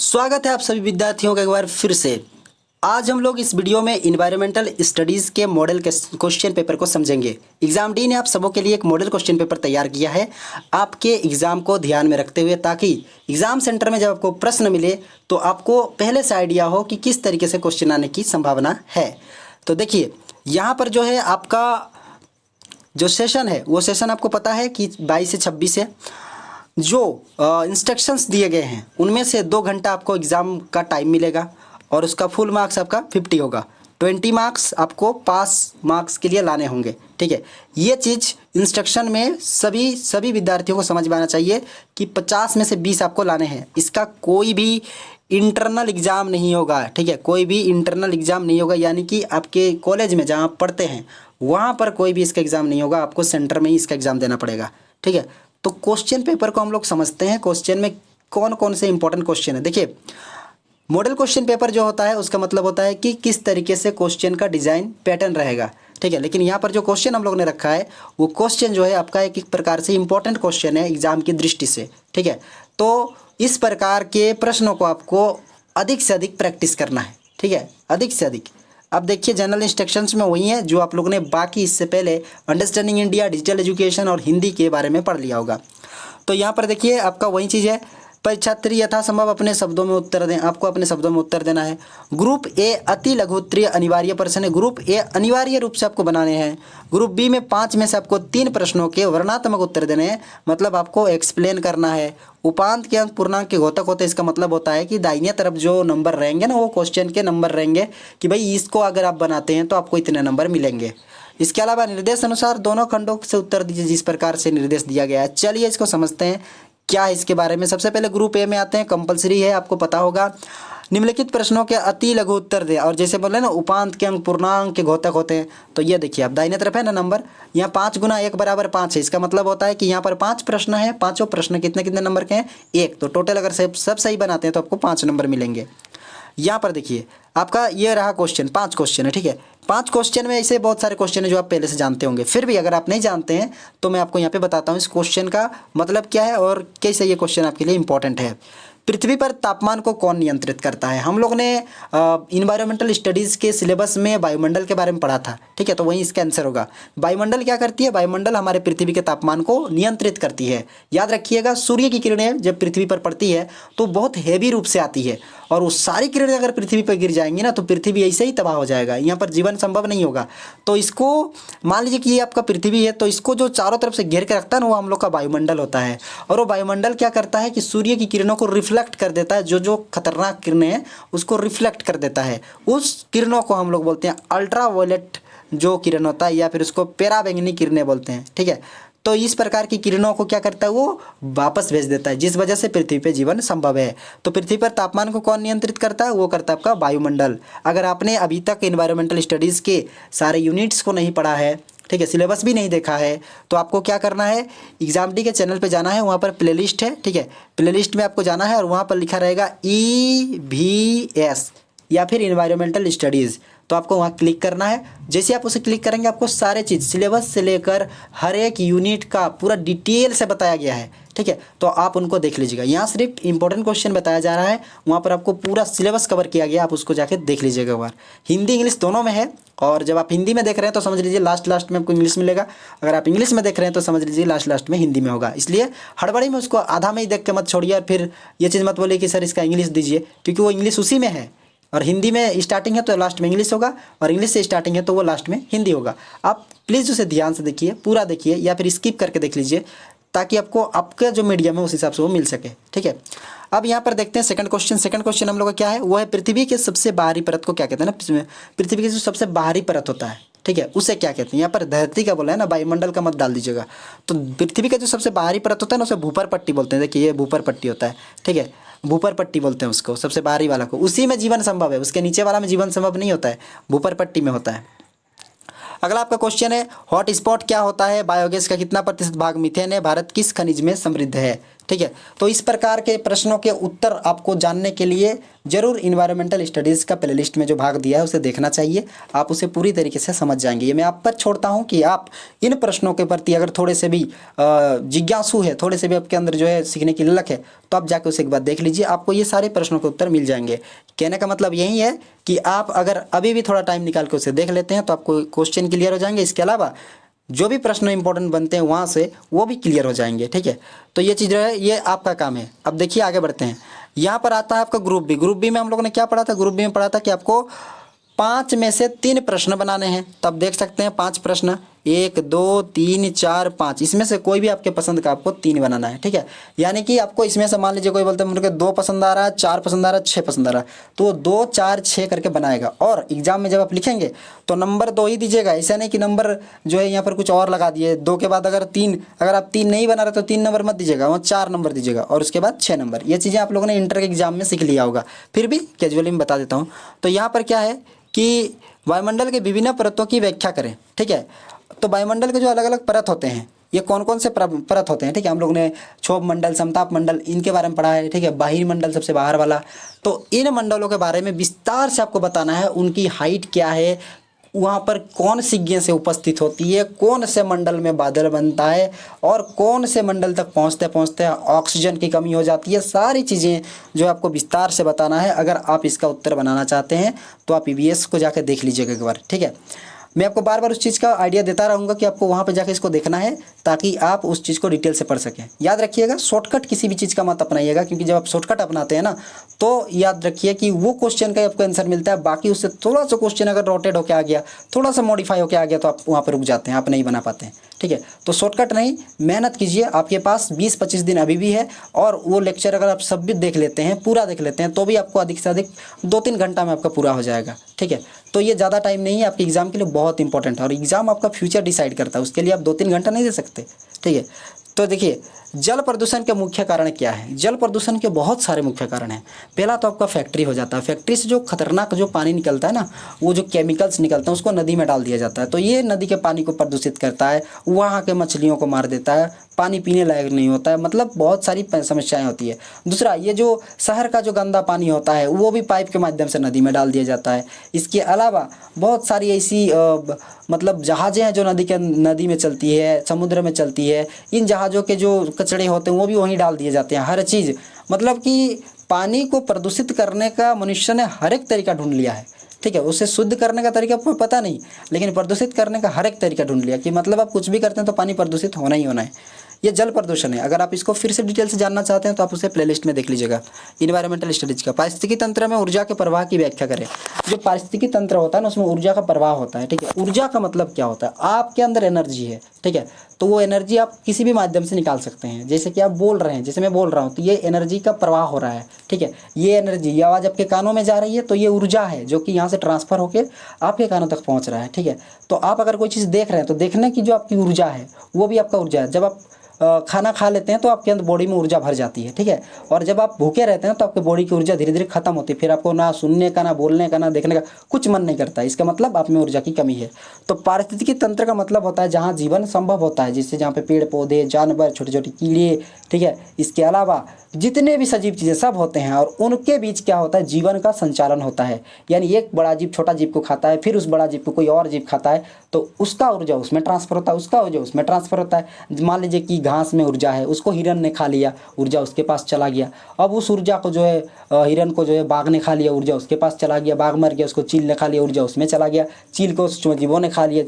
स्वागत है आप सभी विद्यार्थियों का एक बार फिर से। आज हम लोग इस वीडियो में इन्वायरमेंटल स्टडीज़ के मॉडल क्वेश्चन पेपर को समझेंगे। एग्जाम डी ने आप सबों के लिए एक मॉडल क्वेश्चन पेपर तैयार किया है आपके एग्ज़ाम को ध्यान में रखते हुए, ताकि एग्ज़ाम सेंटर में जब आपको प्रश्न मिले तो आपको पहले से आइडिया हो कि किस तरीके से क्वेश्चन आने की संभावना है। तो देखिए यहाँ पर जो है आपका जो सेशन है वो सेशन आपको पता है कि 22 से 26 है। जो इंस्ट्रक्शंस दिए गए हैं उनमें से 2 घंटा आपको एग्ज़ाम का टाइम मिलेगा और उसका फुल मार्क्स आपका 50 होगा। 20 मार्क्स आपको पास मार्क्स के लिए लाने होंगे, ठीक है। ये चीज़ इंस्ट्रक्शन में सभी विद्यार्थियों को समझ में आना चाहिए कि 50 में से 20 आपको लाने हैं। इसका कोई भी इंटरनल एग्ज़ाम नहीं होगा, ठीक है। कोई भी इंटरनल एग्ज़ाम नहीं होगा, यानी कि आपके कॉलेज में जहाँ आप पढ़ते हैं वहाँ पर कोई भी इसका एग्ज़ाम नहीं होगा, आपको सेंटर में ही इसका एग्ज़ाम देना पड़ेगा, ठीक है। तो क्वेश्चन पेपर को हम लोग समझते हैं। क्वेश्चन में कौन कौन से इंपॉर्टेंट क्वेश्चन है। देखिए मॉडल क्वेश्चन पेपर जो होता है उसका मतलब होता है कि किस तरीके से क्वेश्चन का डिज़ाइन पैटर्न रहेगा, ठीक है। लेकिन यहाँ पर जो क्वेश्चन हम लोग ने रखा है वो क्वेश्चन जो है आपका एक प्रकार से इंपॉर्टेंट क्वेश्चन है एग्ज़ाम की दृष्टि से, ठीक है। तो इस प्रकार के प्रश्नों को आपको अधिक से अधिक प्रैक्टिस करना है, ठीक है, अधिक से अधिक। अब देखिए जनरल इंस्ट्रक्शंस में वही है जो आप लोगों ने बाकी इससे पहले अंडरस्टैंडिंग इंडिया, डिजिटल एजुकेशन और हिंदी के बारे में पढ़ लिया होगा। तो यहाँ पर देखिए आपका वही चीज़ है। परीक्षार्थी यथासंभव अपने शब्दों में उत्तर दें, आपको अपने शब्दों में उत्तर देना है। ग्रुप ए अति लघु उत्तरीय अनिवार्य प्रश्न है, ग्रुप ए अनिवार्य रूप से आपको बनाने हैं। ग्रुप बी में 5 में से आपको 3 प्रश्नों के वर्णात्मक उत्तर देने हैं, मतलब आपको एक्सप्लेन करना है। उपांत के अंक पूर्णांक के घोतक होते हैं, इसका मतलब होता है कि दाहिने तरफ जो नंबर रहेंगे ना वो क्वेश्चन के नंबर रहेंगे कि भाई इसको अगर आप बनाते हैं तो आपको इतने नंबर मिलेंगे। इसके अलावा निर्देश अनुसार दोनों खंडों से उत्तर दीजिए जिस प्रकार से निर्देश दिया गया है। चलिए इसको समझते हैं क्या है इसके बारे में। सबसे पहले ग्रुप ए में आते हैं, कंपलसरी है, आपको पता होगा। निम्नलिखित प्रश्नों के अति लघु उत्तर दें, और जैसे बोले ना उपांत के अंक पूर्णांक के घोतक होते हैं, तो ये देखिए आप दाहिने तरफ है ना नंबर, यहाँ 5 गुना 1 बराबर 5 है। इसका मतलब होता है कि यहाँ पर 5 प्रश्न है, पाँचों प्रश्न कितने कितने नंबर के हैं 1, तो टोटल अगर सब सही बनाते हैं तो आपको 5 नंबर मिलेंगे। यहाँ पर देखिए आपका ये रहा क्वेश्चन, 5 क्वेश्चन है, ठीक है। 5 क्वेश्चन में ऐसे बहुत सारे क्वेश्चन है जो आप पहले से जानते होंगे, फिर भी अगर आप नहीं जानते हैं तो मैं आपको यहाँ पे बताता हूँ इस क्वेश्चन का मतलब क्या है और कैसे ये क्वेश्चन आपके लिए इंपॉर्टेंट है। पृथ्वी पर तापमान को कौन नियंत्रित करता है। हम लोग ने इन्वायरमेंटल स्टडीज़ के सिलेबस में वायुमंडल के बारे में पढ़ा था, ठीक है, तो वहीं इसका आंसर होगा। वायुमंडल क्या करती है, वायुमंडल हमारे पृथ्वी के तापमान को नियंत्रित करती है। याद रखिएगा सूर्य की किरणें जब पृथ्वी पर पड़ती है तो बहुत हैवी रूप से आती है, और वो सारी किरणें अगर पृथ्वी पर गिर जाएंगी ना तो पृथ्वी ऐसे ही तबाह हो जाएगा, यहाँ पर जीवन संभव नहीं होगा। तो इसको मान लीजिए कि ये आपका पृथ्वी है, तो इसको जो चारों तरफ से घेर के रखता है ना वो हम लोग का वायुमंडल होता है। और वो वायुमंडल क्या करता है कि सूर्य की किरणों को रिफ्लेक्ट कर देता है, जो खतरनाक किरणें हैं उसको रिफ्लेक्ट कर देता है। उस किरणों को हम लोग बोलते हैं अल्ट्रा वायलेट जो किरण होता है, या फिर उसको पराबैंगनी किरणें बोलते हैं, ठीक है। तो इस प्रकार की किरणों को क्या करता है वो वापस भेज देता है, जिस वजह से पृथ्वी पे जीवन संभव है। तो पृथ्वी पर तापमान को कौन नियंत्रित करता है, वो करता है आपका वायुमंडल। अगर आपने अभी तक इन्वायरमेंटल स्टडीज़ के सारे यूनिट्स को नहीं पढ़ा है, ठीक है, सिलेबस भी नहीं देखा है, तो आपको क्या करना है, एग्जाम डी के चैनल पे जाना है, वहाँ पर प्लेलिस्ट है, ठीक है, प्लेलिस्ट में आपको जाना है और वहाँ पर लिखा रहेगा EVS या फिर इन्वायरमेंटल स्टडीज़, तो आपको वहाँ क्लिक करना है। जैसे आप उसे क्लिक करेंगे आपको सारे चीज़ सिलेबस से लेकर हर एक यूनिट का पूरा डिटेल से बताया गया है, ठीक है, तो आप उनको देख लीजिएगा। यहाँ सिर्फ इंपॉर्टेंट क्वेश्चन बताया जा रहा है, वहाँ पर आपको पूरा सिलेबस कवर किया गया, आप उसको जाके देख लीजिएगा एक बार। हिंदी इंग्लिश दोनों में है, और जब आप हिंदी में देख रहे हैं तो समझ लीजिए लास्ट में आपको इंग्लिश मिलेगा, अगर आप इंग्लिश में देख रहे हैं तो समझ लीजिए लास्ट में हिंदी में होगा। इसलिए हड़बड़ी में उसको आधा में ही देख के मत छोड़िए और फिर ये चीज़ मत बोलिए कि सर इसका इंग्लिश दीजिए, क्योंकि वो इंग्लिश उसी में है, और हिंदी में स्टार्टिंग है तो लास्ट में इंग्लिश होगा, और इंग्लिश से स्टार्टिंग है तो वो लास्ट में हिंदी होगा। आप प्लीज़ उसे ध्यान से देखिए, पूरा देखिए, या फिर स्किप करके देख लीजिए, ताकि आपको आपका जो मीडियम है उस हिसाब से वो मिल सके, ठीक है। अब यहाँ पर देखते हैं सेकंड क्वेश्चन हम लोग का क्या है, वो है पृथ्वी के सबसे बाहरी परत को क्या कहते हैं ना, पृथ्वी की जो सबसे बाहरी परत होता है, ठीक है, उसे क्या कहते हैं। यहाँ पर धरती का बोला है ना, वायुमंडल का मत डाल दीजिएगा। तो पृथ्वी का जो सबसे बाहरी परत होता है ना उसे भूपर पट्टी बोलते हैं। देखिए ये भूपर पट्टी होता है, ठीक है, भूपर पट्टी बोलते हैं उसको, सबसे बाहरी वाला को, उसी में जीवन संभव है, उसके नीचे वाला में जीवन संभव नहीं होता है, भूपर पट्टी में होता है। अगला आपका क्वेश्चन है हॉट स्पॉट क्या होता है, बायोगैस का कितना प्रतिशत भाग मीथेन है, भारत किस खनिज में समृद्ध है, ठीक है। तो इस प्रकार के प्रश्नों के उत्तर आपको जानने के लिए जरूर इन्वायरमेंटल स्टडीज़ का प्लेलिस्ट में जो भाग दिया है उसे देखना चाहिए, आप उसे पूरी तरीके से समझ जाएंगे। ये मैं आप पर छोड़ता हूँ कि आप इन प्रश्नों के प्रति अगर थोड़े से भी जिज्ञासु है, थोड़े से भी आपके अंदर जो है सीखने की ललक है, तो आप जाके उसे एक बार देख लीजिए, आपको ये सारे प्रश्नों के उत्तर मिल जाएंगे। कहने का मतलब यही है कि आप अगर अभी भी थोड़ा टाइम निकाल के उसे देख लेते हैं तो आपको क्वेश्चन क्लियर हो जाएंगे। इसके अलावा जो भी प्रश्न इंपॉर्टेंट बनते हैं वहाँ से वो भी क्लियर हो जाएंगे, ठीक है। तो ये चीज़ जो है ये आपका काम है। अब देखिए आगे बढ़ते हैं। यहाँ पर आता है आपका ग्रुप बी। ग्रुप बी में हम लोगों ने क्या पढ़ा था? ग्रुप बी में पढ़ा था कि आपको 5 में से 3 प्रश्न बनाने हैं। तब देख सकते हैं 5 प्रश्न, 1 2 3 4 5, इसमें से कोई भी आपके पसंद का आपको 3 बनाना है, ठीक है। यानी कि आपको इसमें से मान लीजिए कोई बोलते हैं मुझे 2 पसंद आ रहा है, 4 पसंद आ रहा है, 6 पसंद आ रहा है, तो 2 4 6 करके बनाएगा। और एग्जाम में जब आप लिखेंगे तो नंबर 2 ही दीजिएगा, ऐसा नहीं कि नंबर जो है यहाँ पर कुछ और लगा दिए। 2 के बाद अगर आप 3 नहीं बना रहे तो 3 नंबर मत दीजिएगा, वहाँ 4 नंबर दीजिएगा और उसके बाद 6 नंबर। ये चीज़ें आप लोगों ने इंटर के एग्जाम में सीख लिया होगा, फिर भी कैजुअली में बता देता हूँ। तो यहाँ पर क्या है कि वायुमंडल के विभिन्न परतों की व्याख्या करें, ठीक है। तो वायुमंडल के जो अलग अलग परत होते हैं, ये कौन कौन से परत होते हैं, ठीक है। हम लोग ने क्षोभ मंडल, समताप मंडल, इनके बारे में पढ़ा है, ठीक है। बाहिर मंडल सबसे बाहर वाला, तो इन मंडलों के बारे में विस्तार से आपको बताना है। उनकी हाइट क्या है, वहाँ पर कौन सी गैसें उपस्थित होती है, कौन से मंडल में बादल बनता है और कौन से मंडल तक पहुँचते पहुँचते ऑक्सीजन की कमी हो जाती है। सारी चीज़ें जो आपको विस्तार से बताना है। अगर आप इसका उत्तर बनाना चाहते हैं तो आप ईवीएस को जाकर देख लीजिएगा एक बार, ठीक है। मैं आपको बार बार उस चीज़ का आइडिया देता रहूँगा कि आपको वहाँ पे जाके इसको देखना है ताकि आप उस चीज़ को डिटेल से पढ़ सकें। याद रखिएगा शॉर्टकट किसी भी चीज़ का मत अपनाइएगा, क्योंकि जब आप शॉर्टकट अपनाते हैं ना तो याद रखिए कि वो क्वेश्चन का आपको आंसर मिलता है, बाकी उससे थोड़ा सा क्वेश्चन अगर रोटेट होकर आ गया, थोड़ा सा मॉडिफाई होकर आ गया तो आप वहाँ पर रुक जाते हैं, आप नहीं बना पाते हैं, ठीक है। तो शॉर्टकट नहीं, मेहनत कीजिए। आपके पास 20-25 दिन अभी भी है और वो लेक्चर अगर आप सब भी देख लेते हैं, पूरा देख लेते हैं, तो भी आपको अधिक से अधिक 2-3 घंटा में आपका पूरा हो जाएगा, ठीक है। तो ये ज़्यादा टाइम नहीं है, आपके एग्ज़ाम के लिए बहुत इंपॉर्टेंट है और एग्ज़ाम आपका फ्यूचर डिसाइड करता है, उसके लिए आप 2-3 घंटा नहीं दे सकते, ठीक है। तो देखिए जल प्रदूषण के मुख्य कारण क्या है? जल प्रदूषण के बहुत सारे मुख्य कारण हैं। पहला तो आपका फैक्ट्री हो जाता है। फैक्ट्री से जो खतरनाक जो पानी निकलता है ना, वो जो केमिकल्स निकलते हैं उसको नदी में डाल दिया जाता है, तो ये नदी के पानी को प्रदूषित करता है, वहाँ के मछलियों को मार देता है, पानी पीने लायक नहीं होता है, मतलब बहुत सारी समस्याएं होती है। दूसरा, ये जो शहर का जो गंदा पानी होता है वो भी पाइप के माध्यम से नदी में डाल दिया जाता है। इसके अलावा बहुत सारी ऐसी मतलब जहाज़ें हैं जो नदी में चलती है, समुद्र में चलती है, इन जहाज़ों के जो कचड़े होते हैं वो भी वहीं डाल दिए जाते हैं। हर चीज़ मतलब कि पानी को प्रदूषित करने का मनुष्य ने हर एक तरीका ढूंढ लिया है, ठीक है। उसे शुद्ध करने का तरीका आपको पता नहीं, लेकिन प्रदूषित करने का हर एक तरीका ढूंढ लिया कि मतलब आप कुछ भी करते हैं तो पानी प्रदूषित होना ही होना है। ये जल प्रदूषण है। अगर आप इसको फिर से डिटेल से जानना चाहते हैं तो आप उसे प्लेलिस्ट में देख लीजिएगा, इन्वायरमेंटल स्टडीज का। पारिस्थितिकी तंत्र में ऊर्जा के प्रवाह की व्याख्या करें। जो पारिस्थितिकी तंत्र होता है ना, उसमें ऊर्जा का प्रवाह होता है, ठीक है। ऊर्जा का मतलब क्या होता है? आपके अंदर एनर्जी है, ठीक है, तो वो एनर्जी आप किसी भी माध्यम से निकाल सकते हैं। जैसे कि आप बोल रहे हैं, जैसे मैं बोल रहा हूँ, तो ये एनर्जी का प्रवाह हो रहा है, ठीक है। ये एनर्जी, ये आवाज़ आपके कानों में जा रही है तो ये ऊर्जा है जो कि यहाँ से ट्रांसफ़र होकर आपके कानों तक पहुँच रहा है, ठीक है। तो आप अगर कोई चीज़ देख रहे हैं तो देखने की जो आपकी ऊर्जा है वो भी आपका ऊर्जा है। जब आप खाना खा लेते हैं तो आपके अंदर बॉडी में ऊर्जा भर जाती है, ठीक है। और जब आप भूखे रहते हैं तो आपके बॉडी की ऊर्जा धीरे धीरे खत्म होती है, फिर आपको ना सुनने का, ना बोलने का, ना देखने का कुछ मन नहीं करता है। इसका मतलब आप में ऊर्जा की कमी है। तो पारिस्थितिकी तंत्र का मतलब होता है जहाँ जीवन संभव होता है, जिससे जहाँ पे पेड़ पौधे, जानवर, छोटे छोटे कीड़े, ठीक है, इसके अलावा जितने भी सजीव चीज़ें सब होते हैं और उनके बीच क्या होता है, जीवन का संचालन होता है। यानी एक बड़ा जीव छोटा जीव को खाता है, फिर उस बड़ा जीव को कोई और जीव खाता है, तो उसका ऊर्जा उसमें ट्रांसफ़र होता है, उसका ऊर्जा उसमें ट्रांसफ़र होता है। मान लीजिए कि घास में ऊर्जा है, उसको हिरन ने खा लिया, ऊर्जा उसके पास चला गया। अब उस ऊर्जा को जो है हिरन को जो है बाघ ने खा लिया, ऊर्जा उसके पास चला गया। बाघ मर गया, उसको चील ने खा लिया, ऊर्जा उसमें चला गया। चील को सूक्ष्मजीवों ने खा लिया,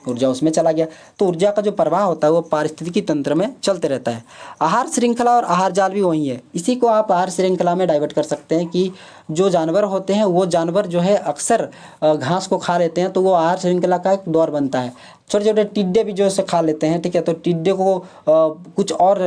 ऊर्जा उसमें चला गया। तो ऊर्जा का जो प्रवाह होता है वो पारिस्थितिकी तंत्र में चलते रहता है। आहार श्रृंखला और आहार जाल भी वही है। इसी को आप आहार श्रृंखला में डाइवर्ट कर सकते हैं कि जो जानवर होते हैं वो जानवर जो है अक्सर घास को खा लेते हैं, तो वो आहार श्रृंखला का एक दौर बनता है। छोटे छोटे टिड्डे भी जो है खा लेते हैं, ठीक है, तो टिड्डे को कुछ और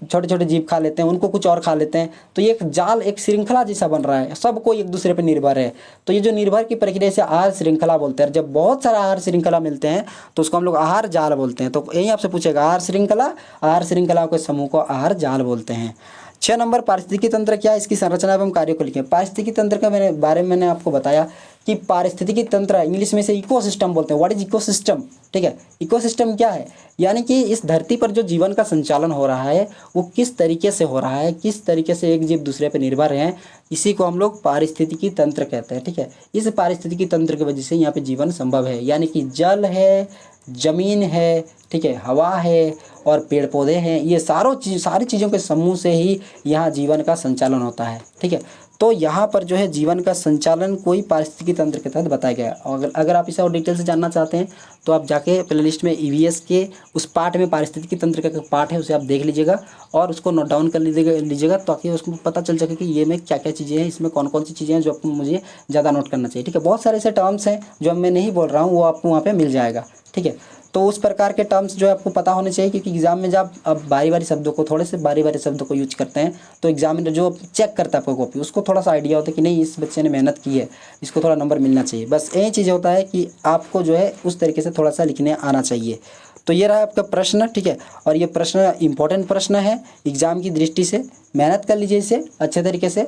छोटे छोटे जीव खा लेते हैं, उनको कुछ और खा लेते हैं, तो ये एक जाल, एक श्रृंखला जैसा बन रहा है, सबको एक दूसरे पर निर्भर है। तो ये जो निर्भर की प्रक्रिया से आहार श्रृंखला बोलते हैं। जब बहुत सारा आहार श्रृंखला मिलते हैं तो उसको हम लोग आहार जाल बोलते हैं। तो यही आपसे पूछेगा आहार श्रृंखला के समूह को आहार जाल बोलते हैं। 6 नंबर पारिस्थितिकी तंत्र क्या है, इसकी संरचना एवं कार्यों को लिखें। पारिस्थितिकी तंत्र का बारे में मैंने आपको बताया कि पारिस्थितिकी तंत्र इंग्लिश में से इकोसिस्टम बोलते हैं। व्हाट इज इकोसिस्टम, ठीक है। इकोसिस्टम क्या है, यानी कि इस धरती पर जो जीवन का संचालन हो रहा है वो किस तरीके से हो रहा है, किस तरीके से एक जीव दूसरे पर निर्भर हैं, इसी को हम लोग पारिस्थितिकी तंत्र कहते हैं, ठीक है। इस पारिस्थितिकी तंत्र की वजह से यहाँ पे जीवन संभव है, यानी कि जल है, जमीन है, ठीक है, हवा है और पेड़ पौधे हैं, ये सारी चीज़ों के समूह से ही यहाँ जीवन का संचालन होता है, ठीक है। तो यहाँ पर जो है जीवन का संचालन कोई पारिस्थितिकी तंत्र के तहत बताया गया है। अगर आप इसे और डिटेल से जानना चाहते हैं तो आप जाके प्लेलिस्ट में ईवीएस के उस पार्ट में पारिस्थितिकी तंत्र का पार्ट है, उसे आप देख लीजिएगा और उसको नोट डाउन कर लीजिएगा ताकि उसको पता चल सके कि ये में क्या क्या चीज़ें हैं, इसमें कौन कौन सी चीज़ें हैं जो आपको मुझे ज़्यादा नोट करना चाहिए, ठीक है। बहुत सारे ऐसे टर्म्स हैं जो मैं नहीं बोल रहा हूँ, वो आपको वहाँ पर मिल जाएगा, ठीक है। तो उस प्रकार के टर्म्स जो है आपको पता होने चाहिए, क्योंकि एग्जाम में जब आप बारी शब्दों को थोड़े से बारी शब्दों को यूज करते हैं तो एग्जामिनर जो चेक करता है आपको कॉपी, उसको थोड़ा सा आइडिया होता है कि नहीं इस बच्चे ने मेहनत की है, इसको थोड़ा नंबर मिलना चाहिए। बस यही चीज़ होता है कि आपको जो है उस तरीके से थोड़ा सा लिखने आना चाहिए। तो ये रहा आपका प्रश्न, ठीक है। और ये प्रश्न इंपॉर्टेंट प्रश्न है एग्जाम की दृष्टि से, मेहनत कर लीजिए इसे अच्छे तरीके से,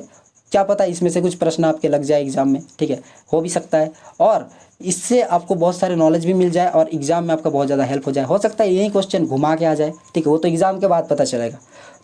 क्या पता इसमें से कुछ प्रश्न आपके लग जाए एग्जाम में, ठीक है, हो भी सकता है। और इससे आपको बहुत सारे नॉलेज भी मिल जाए और एग्जाम में आपका बहुत ज़्यादा हेल्प हो जाए। हो सकता है यही क्वेश्चन घुमा के आ जाए, ठीक है, वो तो एग्जाम के बाद पता चलेगा।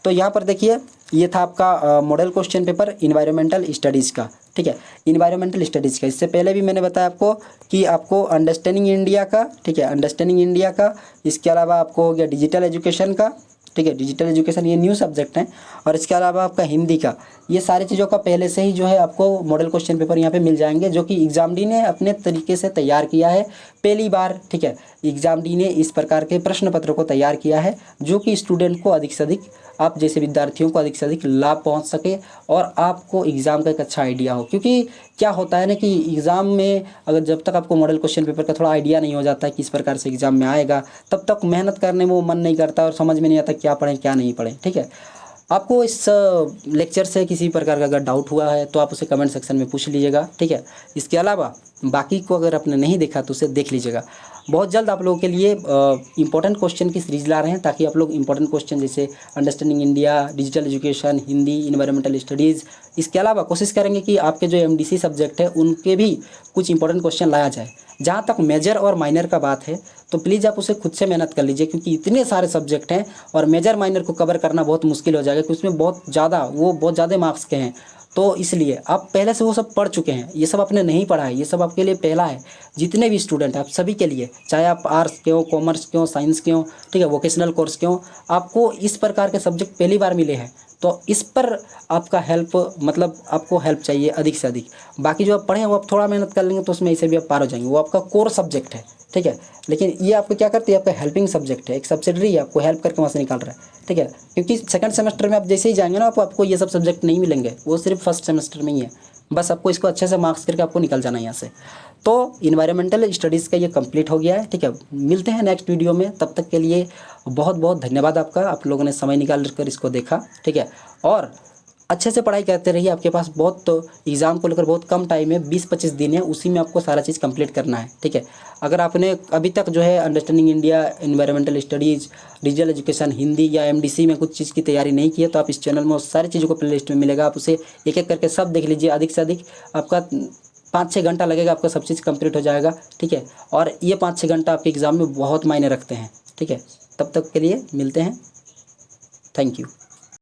तो यहाँ पर देखिए ये था आपका model question paper environmental studies का, ठीक है, इन्वायरमेंटल स्टडीज़ का। इससे पहले भी मैंने बताया आपको कि आपको अंडरस्टैंडिंग इंडिया का, ठीक है, अंडरस्टैंडिंग इंडिया का, इसके अलावा आपको हो गया डिजिटल एजुकेशन का, ठीक है, डिजिटल एजुकेशन ये न्यू सब्जेक्ट हैं, और इसके अलावा आपका हिंदी का, ये सारी चीज़ों का पहले से ही जो है आपको मॉडल क्वेश्चन पेपर यहाँ पे मिल जाएंगे, जो कि एग्जाम डी ने अपने तरीके से तैयार किया है पहली बार, ठीक है। एग्जाम डी ने इस प्रकार के प्रश्न पत्र को तैयार किया है जो कि स्टूडेंट को अधिक से अधिक, आप जैसे विद्यार्थियों को अधिक से अधिक लाभ पहुँच सके और आपको एग्ज़ाम का एक अच्छा आइडिया हो। क्योंकि क्या होता है ना कि एग्ज़ाम में अगर जब तक आपको मॉडल क्वेश्चन पेपर का थोड़ा आइडिया नहीं हो जाता है किस प्रकार से एग्ज़ाम में आएगा, तब तक मेहनत करने में वो मन नहीं करता और समझ में नहीं आता क्या पढ़ें क्या नहीं पढ़ें, ठीक है। आपको इस लेक्चर से किसी प्रकार का अगर डाउट हुआ है तो आप उसे कमेंट सेक्शन में पूछ लीजिएगा, ठीक है। इसके अलावा बाकी को अगर आपने नहीं देखा तो उसे देख लीजिएगा। बहुत जल्द आप लोगों के लिए इंपॉर्टेंट क्वेश्चन की सीरीज ला रहे हैं ताकि आप लोग इंपॉर्टेंट क्वेश्चन जैसे understanding India, digital education, Hindi, environmental studies, इसके अलावा कोशिश करेंगे कि आपके जो एमडीसी सब्जेक्ट है उनके भी कुछ इंपॉर्टेंट क्वेश्चन लाया जाए। जहाँ तक मेजर और माइनर का बात है तो प्लीज़ आप उसे खुद से मेहनत कर लीजिए, क्योंकि इतने सारे सब्जेक्ट हैं और मेजर माइनर को कवर करना बहुत मुश्किल हो जाएगा, क्योंकि उसमें बहुत ज़्यादा मार्क्स के हैं। तो इसलिए आप पहले से वो सब पढ़ चुके हैं, ये सब आपने नहीं पढ़ा है, ये सब आपके लिए पहला है। जितने भी स्टूडेंट हैं आप सभी के लिए, चाहे आप आर्ट्स के हो, कॉमर्स के हो, साइंस के हो, ठीक है, वोकेशनल कोर्स के हो, आपको इस प्रकार के सब्जेक्ट पहली बार मिले हैं तो इस पर आपका हेल्प, मतलब आपको हेल्प चाहिए अधिक से अधिक। बाकी जो आप पढ़े हैं वो आप थोड़ा मेहनत कर लेंगे तो उसमें इसे भी आप पार हो जाएंगे, वो आपका कोर सब्जेक्ट है, ठीक है। लेकिन ये आपको क्या करती है, आपका हेल्पिंग सब्जेक्ट है, एक सब्सिडरी है, आपको हेल्प करके वहाँ से निकाल रहा है, ठीक है। क्योंकि सेकंड सेमेस्टर में आप जैसे ही जाएंगे ना आपको ये सब सब्जेक्ट नहीं मिलेंगे, वो सिर्फ फर्स्ट सेमेस्टर में ही है। बस आपको इसको अच्छे से मार्क्स करके आपको निकल जाना है यहाँ से। तो इन्वायरमेंटल स्टडीज़ का ये कंप्लीट हो गया है, ठीक है। मिलते हैं नेक्स्ट वीडियो में, तब तक के लिए बहुत बहुत धन्यवाद आपका, आप लोगों ने समय निकाल कर इसको देखा, ठीक है। और अच्छे से पढ़ाई करते रहिए, आपके पास बहुत एग्ज़ाम को लेकर बहुत कम टाइम है, 20-25 दिन है, उसी में आपको सारा चीज़ कंप्लीट करना है, ठीक है। अगर आपने अभी तक जो है understanding India, environmental studies, digital education, Hindi या एमडीसी में कुछ चीज़ की तैयारी नहीं की है तो आप इस चैनल में उस सारी चीज़ों को प्लेलिस्ट में मिलेगा, आप उसे एक एक करके सब देख लीजिए। अधिक से अधिक आपका 5-6 घंटा लगेगा, आपका सब चीज़ कंप्लीट हो जाएगा, ठीक है। और ये 5-6 घंटा आपके एग्ज़ाम में बहुत मायने रखते हैं, ठीक है। तब तक के लिए मिलते हैं, थैंक यू।